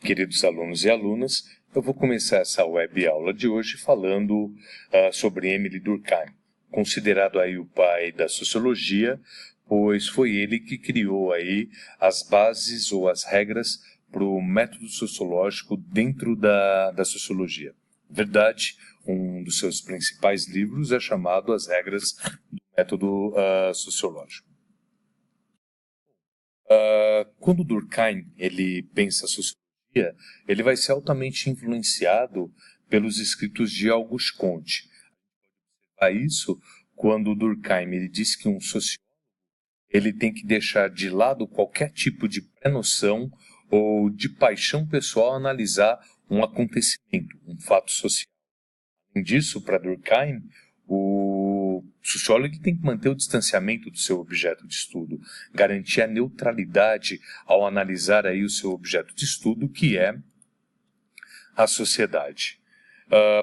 queridos alunos e alunas, eu vou começar essa web aula de hoje falando sobre Émile Durkheim, considerado aí o pai da sociologia, pois foi ele que criou aí as bases ou as regras para o método sociológico dentro da sociologia. Na verdade, um dos seus principais livros é chamado As Regras do Método Sociológico. Quando Durkheim ele pensa a sociologia, ele vai ser altamente influenciado pelos escritos de Auguste Comte. A isso, quando Durkheim ele diz que um sociólogo ele tem que deixar de lado qualquer tipo de pré-noção ou de paixão pessoal a analisar um acontecimento, um fato social. Além disso, para Durkheim, o sociólogo tem que manter o distanciamento do seu objeto de estudo, garantir a neutralidade ao analisar aí o seu objeto de estudo, que é a sociedade.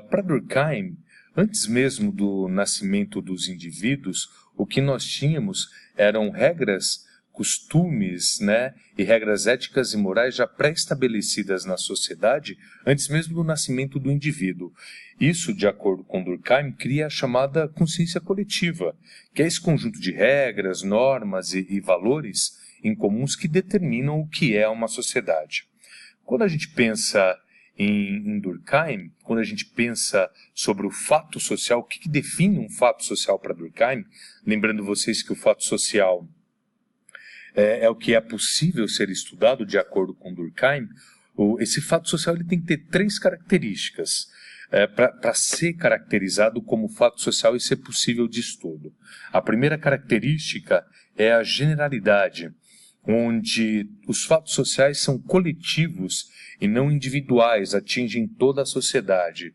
Para Durkheim, antes mesmo do nascimento dos indivíduos, o que nós tínhamos eram regras, costumes, e regras éticas e morais já pré-estabelecidas na sociedade antes mesmo do nascimento do indivíduo. Isso, de acordo com Durkheim, cria a chamada consciência coletiva, que é esse conjunto de regras, normas e valores incomuns que determinam o que é uma sociedade. Quando a gente pensa em Durkheim, quando a gente pensa sobre o fato social, o que define um fato social para Durkheim, lembrando vocês que o fato social é o que é possível ser estudado de acordo com Durkheim, esse fato social ele tem que ter três características para ser caracterizado como fato social e ser possível de estudo. A primeira característica é a generalidade, onde os fatos sociais são coletivos e não individuais, atingem toda a sociedade.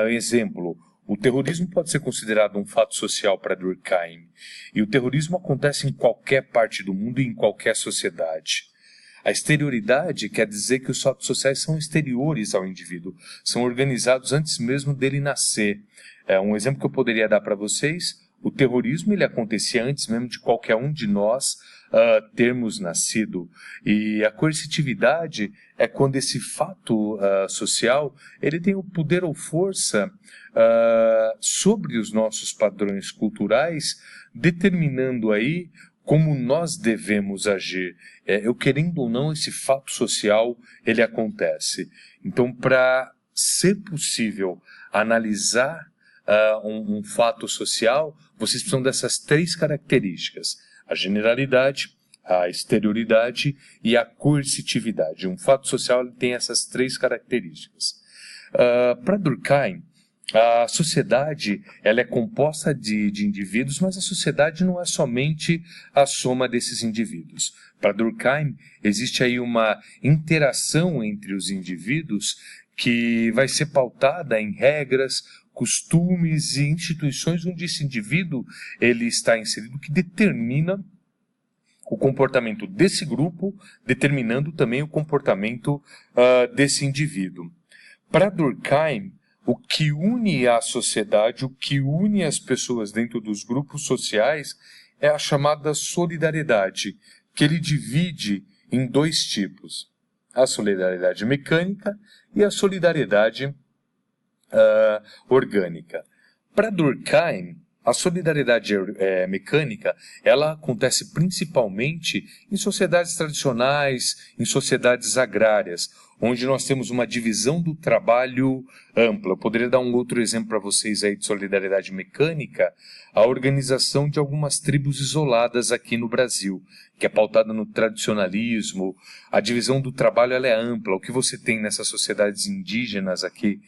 Exemplo, o terrorismo pode ser considerado um fato social para Durkheim, e o terrorismo acontece em qualquer parte do mundo e em qualquer sociedade. A exterioridade quer dizer que os fatos sociais são exteriores ao indivíduo, são organizados antes mesmo dele nascer. Um exemplo que eu poderia dar para vocês, o terrorismo ele acontecia antes mesmo de qualquer um de nós termos nascido. E a coercitividade é quando esse fato social ele tem o poder ou força sobre os nossos padrões culturais, determinando aí como nós devemos agir. Eu querendo ou não, esse fato social ele acontece. Então, para ser possível analisar um fato social, vocês precisam dessas três características: a generalidade, a exterioridade e a coercitividade. Um fato social ele tem essas três características. Para Durkheim, a sociedade ela é composta de indivíduos, mas a sociedade não é somente a soma desses indivíduos. Para Durkheim, existe aí uma interação entre os indivíduos que vai ser pautada em regras, costumes e instituições onde esse indivíduo ele está inserido, que determina o comportamento desse grupo, determinando também o comportamento desse indivíduo. Para Durkheim, o que une a sociedade, o que une as pessoas dentro dos grupos sociais é a chamada solidariedade, que ele divide em dois tipos: a solidariedade mecânica e a solidariedade orgânica. Para Durkheim, a solidariedade mecânica ela acontece principalmente em sociedades tradicionais, em sociedades agrárias, onde nós temos uma divisão do trabalho ampla. Eu poderia dar um outro exemplo para vocês aí de solidariedade mecânica, a organização de algumas tribos isoladas aqui no Brasil, que é pautada no tradicionalismo. A divisão do trabalho ela é ampla. O que você tem nessas sociedades indígenas aqui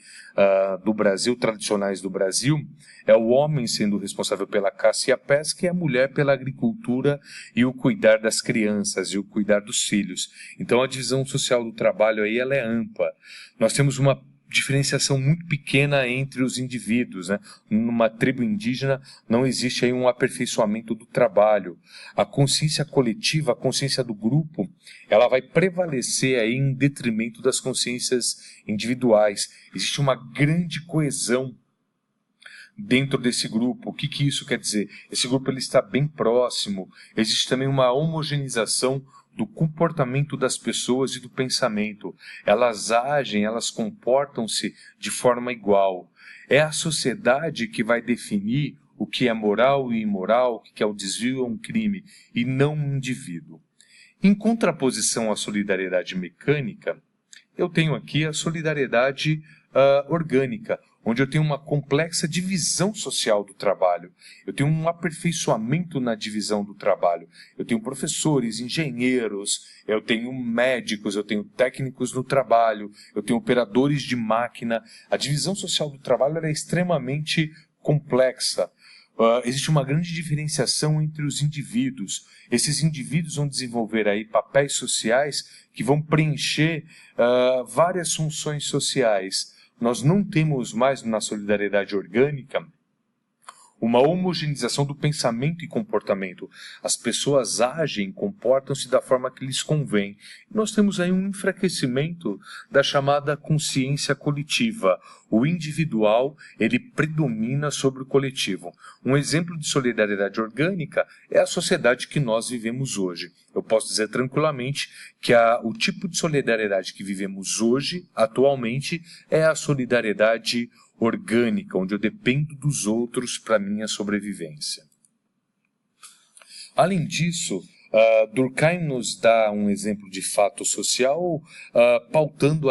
do Brasil, tradicionais do Brasil, é o homem sendo responsável pela caça e a pesca e a mulher pela agricultura e o cuidar das crianças e o cuidar dos filhos. Então a divisão social do trabalho aí ela é ampla. Nós temos uma diferenciação muito pequena entre os indivíduos, Numa tribo indígena não existe aí um aperfeiçoamento do trabalho. A consciência coletiva, a consciência do grupo, ela vai prevalecer aí em detrimento das consciências individuais. Existe uma grande coesão dentro desse grupo. O que isso quer dizer? Esse grupo ele está bem próximo. Existe também uma homogeneização do comportamento das pessoas e do pensamento. Elas agem, elas comportam-se de forma igual. É a sociedade que vai definir o que é moral e imoral, o que é o desvio ou um crime, e não um indivíduo. Em contraposição à solidariedade mecânica, eu tenho aqui a solidariedade orgânica, onde eu tenho uma complexa divisão social do trabalho. Eu tenho um aperfeiçoamento na divisão do trabalho. Eu tenho professores, engenheiros, eu tenho médicos, eu tenho técnicos no trabalho, eu tenho operadores de máquina. A divisão social do trabalho é extremamente complexa. Existe uma grande diferenciação entre os indivíduos. Esses indivíduos vão desenvolver aí papéis sociais que vão preencher várias funções sociais. Nós não temos mais na solidariedade orgânica uma homogeneização do pensamento e comportamento. As pessoas agem, comportam-se da forma que lhes convém. Nós temos aí um enfraquecimento da chamada consciência coletiva. O individual, ele predomina sobre o coletivo. Um exemplo de solidariedade orgânica é a sociedade que nós vivemos hoje. Eu posso dizer tranquilamente que o tipo de solidariedade que vivemos hoje, atualmente, é a solidariedade orgânica, onde eu dependo dos outros para minha sobrevivência. Além disso, Durkheim nos dá um exemplo de fato social pautando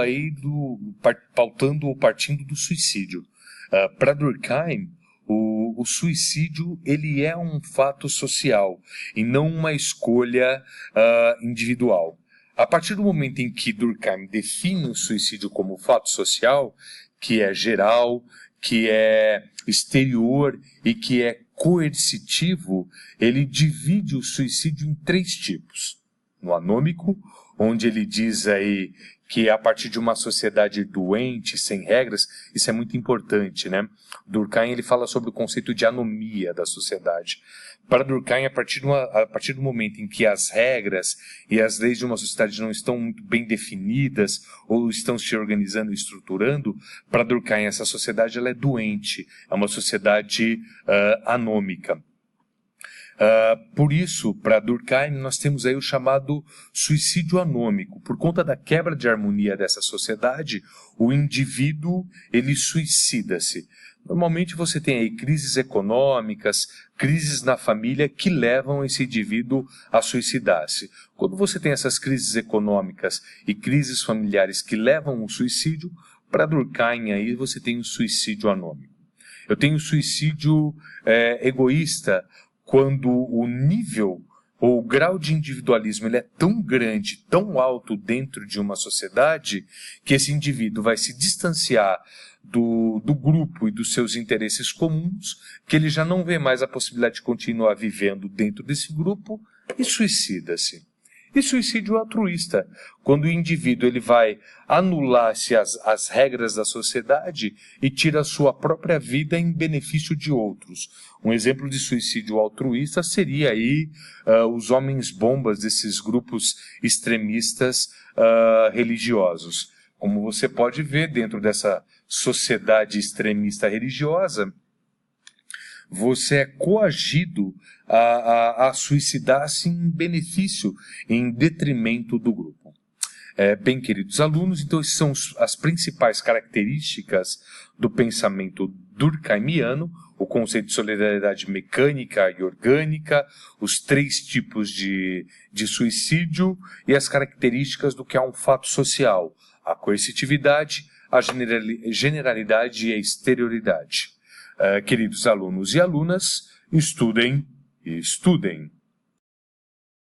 ou partindo do suicídio. Para Durkheim, o suicídio ele é um fato social e não uma escolha individual. A partir do momento em que Durkheim define o suicídio como fato social, que é geral, que é exterior e que é coercitivo, ele divide o suicídio em 3 tipos. No anômico, onde ele diz aí que a partir de uma sociedade doente, sem regras, isso é muito importante, né? Durkheim ele fala sobre o conceito de anomia da sociedade. Para Durkheim, a partir do momento em que as regras e as leis de uma sociedade não estão muito bem definidas ou estão se organizando e estruturando, para Durkheim essa sociedade ela é doente, é uma sociedade anômica. Por isso, para Durkheim, nós temos aí o chamado suicídio anômico. Por conta da quebra de harmonia dessa sociedade, o indivíduo ele suicida-se. Normalmente você tem aí crises econômicas, crises na família que levam esse indivíduo a suicidar-se. Quando você tem essas crises econômicas e crises familiares que levam ao suicídio, para Durkheim aí você tem o suicídio anômico. Eu tenho o suicídio egoísta, quando o nível ou o grau de individualismo ele é tão grande, tão alto dentro de uma sociedade, que esse indivíduo vai se distanciar do grupo e dos seus interesses comuns, que ele já não vê mais a possibilidade de continuar vivendo dentro desse grupo e suicida-se. E suicídio altruísta, quando o indivíduo ele vai anular-se as regras da sociedade e tira a sua própria vida em benefício de outros. Um exemplo de suicídio altruísta seria aí os homens-bombas desses grupos extremistas religiosos. Como você pode ver dentro dessa sociedade extremista religiosa, você é coagido a suicidar-se em benefício, em detrimento do grupo. Bem, queridos alunos, então essas são as principais características do pensamento durkheimiano, o conceito de solidariedade mecânica e orgânica, os 3 tipos de suicídio e as características do que é um fato social, a coercitividade, a generalidade e a exterioridade. Queridos alunos e alunas, estudem e estudem.